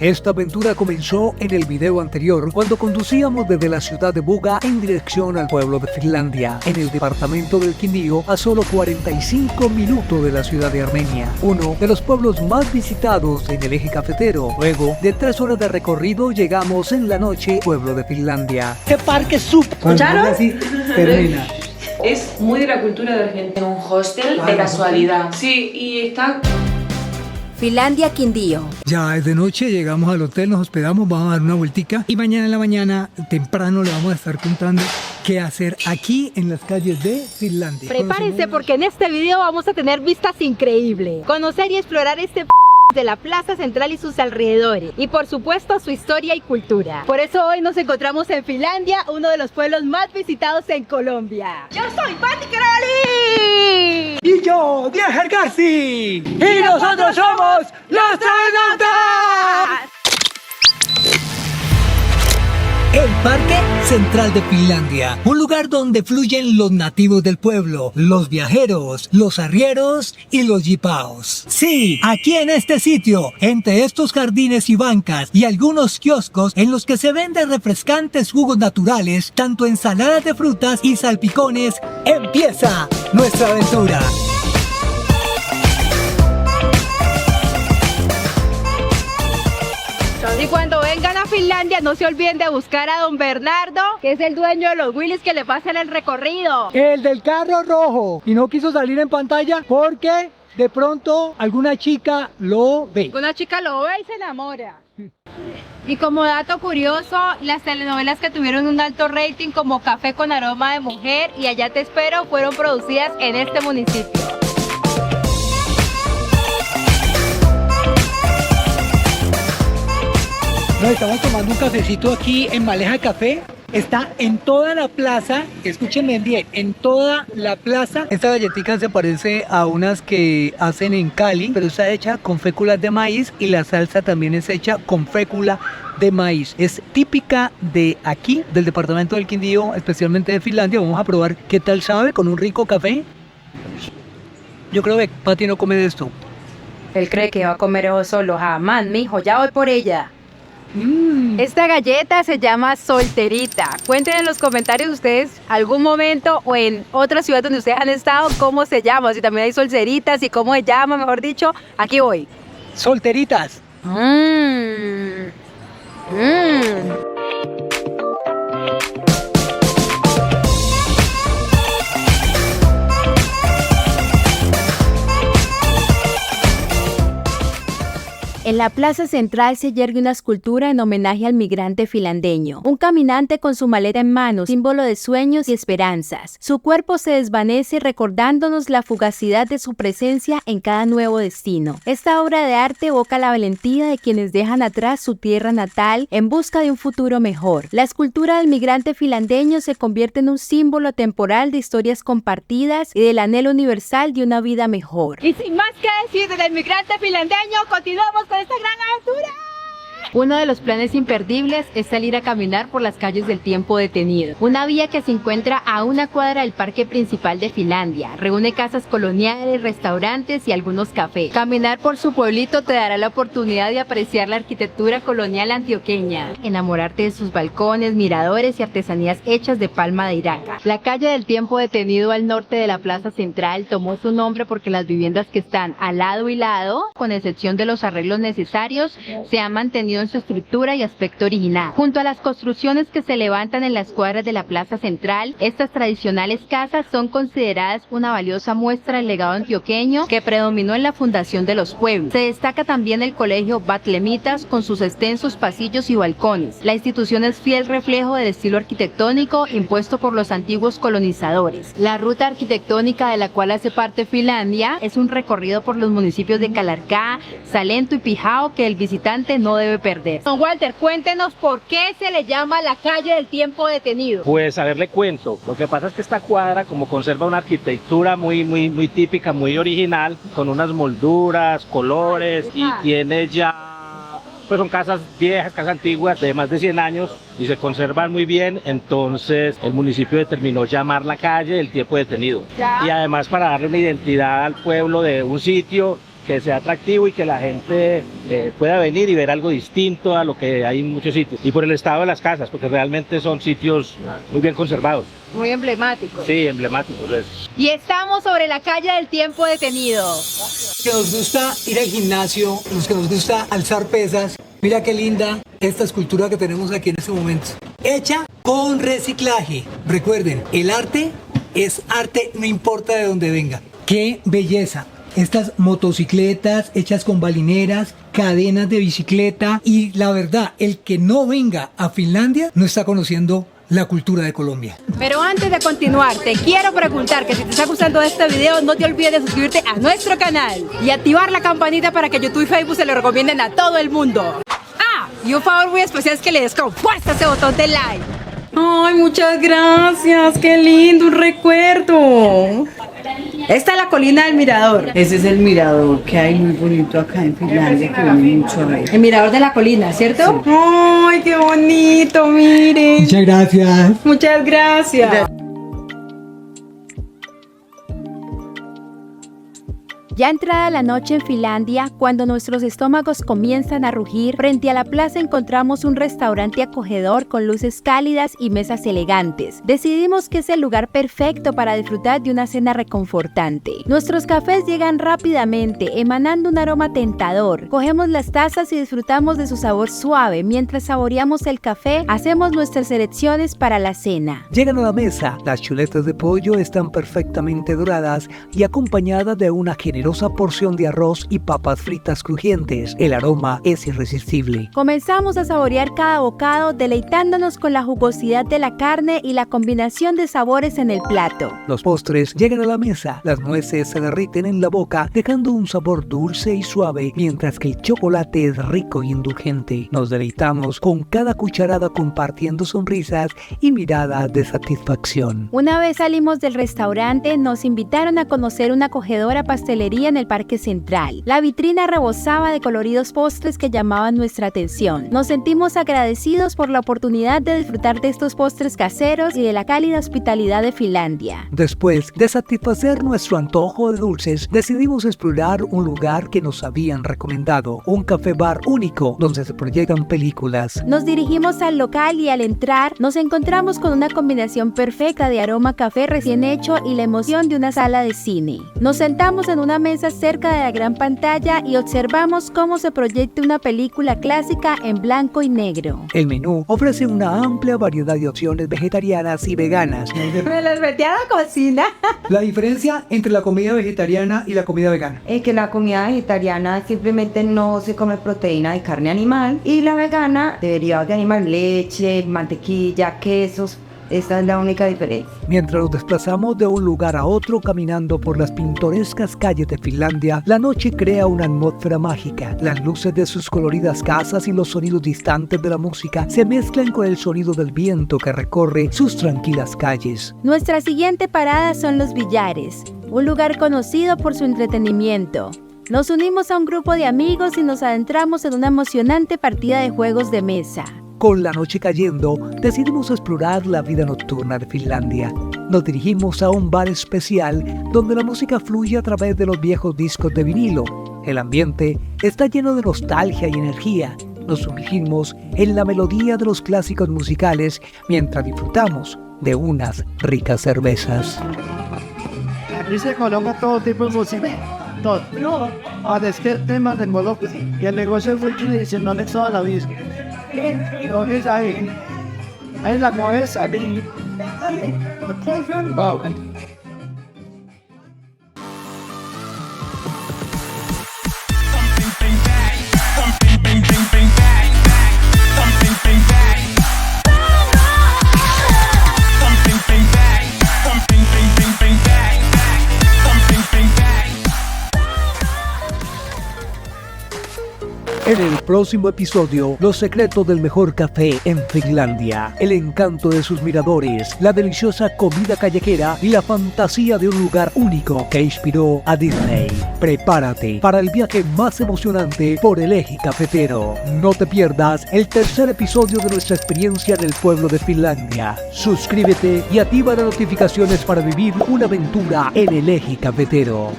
Esta aventura comenzó en el video anterior cuando conducíamos desde la ciudad de Buga en dirección al pueblo de Finlandia, en el departamento del Quindío, a solo 45 minutos de la ciudad de Armenia, uno de los pueblos más visitados en el eje cafetero. Luego de 3 horas de recorrido llegamos en la noche al pueblo de Finlandia. ¡Qué parque súper! ¿Escucharon? Así termina. Es muy de la cultura de Argentina. En un hostel de casualidad. Sí, y está... Finlandia, Quindío. Ya es de noche, llegamos al hotel, nos hospedamos, vamos a dar una vueltica y mañana en la mañana temprano le vamos a estar contando qué hacer aquí en las calles de Finlandia. Prepárense porque en este video vamos a tener vistas increíbles, conocer y explorar este de la plaza central y sus alrededores, y por supuesto su historia y cultura. Por eso hoy nos encontramos en Finlandia, uno de los pueblos más visitados en Colombia. ¡Yo soy Patti Caroli! Y yo, Diego Garci. Y nosotros somos los Travelautas. El Parque Central de Finlandia, un lugar donde fluyen los nativos del pueblo, los viajeros, los arrieros y los yipaos. Sí, aquí en este sitio, entre estos jardines y bancas y algunos kioscos en los que se venden refrescantes jugos naturales, tanto ensaladas de frutas y salpicones, empieza nuestra aventura. Y cuando vengan a Finlandia no se olviden de buscar a don Bernardo, que es el dueño de los Willys que le pasan el recorrido. El del carro rojo. Y no quiso salir en pantalla porque de pronto alguna chica lo ve. Una chica lo ve y se enamora. Y como dato curioso, las telenovelas que tuvieron un alto rating como Café con aroma de mujer y Allá te espero fueron producidas en este municipio. Nos estamos tomando un cafecito aquí en Maleja Café. Está en toda la plaza, escúchenme bien, en toda la plaza. Esta galletita se parece a unas que hacen en Cali, pero está hecha con féculas de maíz y la salsa también es hecha con fécula de maíz. Es típica de aquí, del departamento del Quindío, especialmente de Finlandia. Vamos a probar qué tal sabe con un rico café. Yo creo que Patti no come de esto. Él cree que va a comer eso solo. Jamás, mijo, ya voy por ella. Esta galleta se llama Solterita. Cuenten en los comentarios ustedes algún momento o en otra ciudad donde ustedes han estado cómo se llama, si también hay solceritas y cómo se llama, mejor dicho. Aquí voy. Solteritas. En la plaza central se yergue una escultura en homenaje al migrante finlandeño, un caminante con su maleta en mano, símbolo de sueños y esperanzas. Su cuerpo se desvanece recordándonos la fugacidad de su presencia en cada nuevo destino. Esta obra de arte evoca la valentía de quienes dejan atrás su tierra natal en busca de un futuro mejor. La escultura del migrante finlandeño se convierte en un símbolo temporal de historias compartidas y del anhelo universal de una vida mejor. Y sin más que decir del migrante finlandeño, continuamos con esta gran aventura. Uno de los planes imperdibles es salir a caminar por las calles del tiempo detenido, una vía que se encuentra a una cuadra del parque principal de Finlandia. Reúne casas coloniales, restaurantes y algunos cafés. Caminar por su pueblito te dará la oportunidad de apreciar la arquitectura colonial antioqueña, enamorarte de sus balcones, miradores y artesanías hechas de palma de Iraca. La calle del tiempo detenido al norte de la plaza central tomó su nombre porque las viviendas que están al lado y lado, con excepción de los arreglos necesarios, se han mantenido en su estructura y aspecto original. Junto a las construcciones que se levantan en las cuadras de la plaza central, estas tradicionales casas son consideradas una valiosa muestra del legado antioqueño que predominó en la fundación de los pueblos. Se destaca también el colegio Batlemitas con sus extensos pasillos y balcones. La institución es fiel reflejo del estilo arquitectónico impuesto por los antiguos colonizadores. La ruta arquitectónica de la cual hace parte Finlandia es un recorrido por los municipios de Calarcá, Salento y Pijao que el visitante no debe perder. Don Walter, cuéntenos por qué se le llama la calle del tiempo detenido. Pues a ver, le cuento. Lo que pasa es que esta cuadra, como conserva una arquitectura muy típica, muy original, con unas molduras, colores, y tiene ya, pues son casas viejas, casas antiguas de más de 100 años y se conservan muy bien. Entonces el municipio determinó llamar la calle del tiempo detenido. Y además para darle una identidad al pueblo de un sitio que sea atractivo y que la gente pueda venir y ver algo distinto a lo que hay en muchos sitios. Y por el estado de las casas, porque realmente son sitios muy bien conservados. Muy emblemático. Sí, emblemáticos. Y estamos sobre la calle del tiempo detenido. Que nos gusta ir al gimnasio, los que nos gusta alzar pesas. Mira qué linda esta escultura que tenemos aquí en este momento. Hecha con reciclaje. Recuerden, el arte es arte, no importa de dónde venga. ¡Qué belleza! Estas motocicletas hechas con balineras, cadenas de bicicleta y la verdad, el que no venga a Finlandia no está conociendo la cultura de Colombia. Pero antes de continuar, te quiero preguntar que si te está gustando este video, no te olvides de suscribirte a nuestro canal y activar la campanita para que YouTube y Facebook se lo recomienden a todo el mundo. Ah, y un favor muy especial es que le des con fuerza ese botón de like. Ay, muchas gracias, qué lindo, un recuerdo. Esta es la colina del mirador. Ese es el mirador que hay muy bonito acá en Finlandia, que viene mucho a ver. El mirador de la colina, ¿cierto? Sí. Ay, qué bonito, miren. Muchas gracias. Muchas gracias. Ya entrada la noche en Finlandia, cuando nuestros estómagos comienzan a rugir, frente a la plaza encontramos un restaurante acogedor con luces cálidas y mesas elegantes. Decidimos que es el lugar perfecto para disfrutar de una cena reconfortante. Nuestros cafés llegan rápidamente, emanando un aroma tentador. Cogemos las tazas y disfrutamos de su sabor suave. Mientras saboreamos el café, hacemos nuestras selecciones para la cena. Llegan a la mesa, las chuletas de pollo están perfectamente doradas y acompañadas de una generosa porción de arroz y papas fritas crujientes. El aroma es irresistible. Comenzamos a saborear cada bocado, deleitándonos con la jugosidad de la carne y la combinación de sabores en el plato. Los postres llegan a la mesa, las nueces se derriten en la boca, dejando un sabor dulce y suave, mientras que el chocolate es rico y indulgente. Nos deleitamos con cada cucharada compartiendo sonrisas y miradas de satisfacción. Una vez salimos del restaurante, nos invitaron a conocer una acogedora pastelería en el Parque Central. La vitrina rebosaba de coloridos postres que llamaban nuestra atención. Nos sentimos agradecidos por la oportunidad de disfrutar de estos postres caseros y de la cálida hospitalidad de Finlandia. Después de satisfacer nuestro antojo de dulces, decidimos explorar un lugar que nos habían recomendado, un café bar único donde se proyectan películas. Nos dirigimos al local y al entrar nos encontramos con una combinación perfecta de aroma café recién hecho y la emoción de una sala de cine. Nos sentamos en una mesa cerca de la gran pantalla y observamos cómo se proyecta una película clásica en blanco y negro. El menú ofrece una amplia variedad de opciones vegetarianas y veganas. Me las metí a la cocina. La diferencia entre la comida vegetariana y la comida vegana. Es que la comida vegetariana simplemente no se come proteína de carne animal y la vegana de derivados de animal, leche, mantequilla, quesos. Esta es la única diferencia. Mientras nos desplazamos de un lugar a otro caminando por las pintorescas calles de Finlandia, la noche crea una atmósfera mágica. Las luces de sus coloridas casas y los sonidos distantes de la música se mezclan con el sonido del viento que recorre sus tranquilas calles. Nuestra siguiente parada son los billares, un lugar conocido por su entretenimiento. Nos unimos a un grupo de amigos y nos adentramos en una emocionante partida de juegos de mesa. Con la noche cayendo, decidimos explorar la vida nocturna de Finlandia. Nos dirigimos a un bar especial donde la música fluye a través de los viejos discos de vinilo. El ambiente está lleno de nostalgia y energía. Nos sumergimos en la melodía de los clásicos musicales mientras disfrutamos de unas ricas cervezas. Aquí se coloca todo tipo de música. Todo. Ahora es que el tema del Colombia y el negocio es muy tradicional de toda la vida. Entonces ahí la cabeza. Wow. En el próximo episodio, los secretos del mejor café en Finlandia, el encanto de sus miradores, la deliciosa comida callejera y la fantasía de un lugar único que inspiró a Disney. Prepárate para el viaje más emocionante por el eje cafetero. No te pierdas el tercer episodio de nuestra experiencia en el pueblo de Finlandia. Suscríbete y activa las notificaciones para vivir una aventura en el eje cafetero.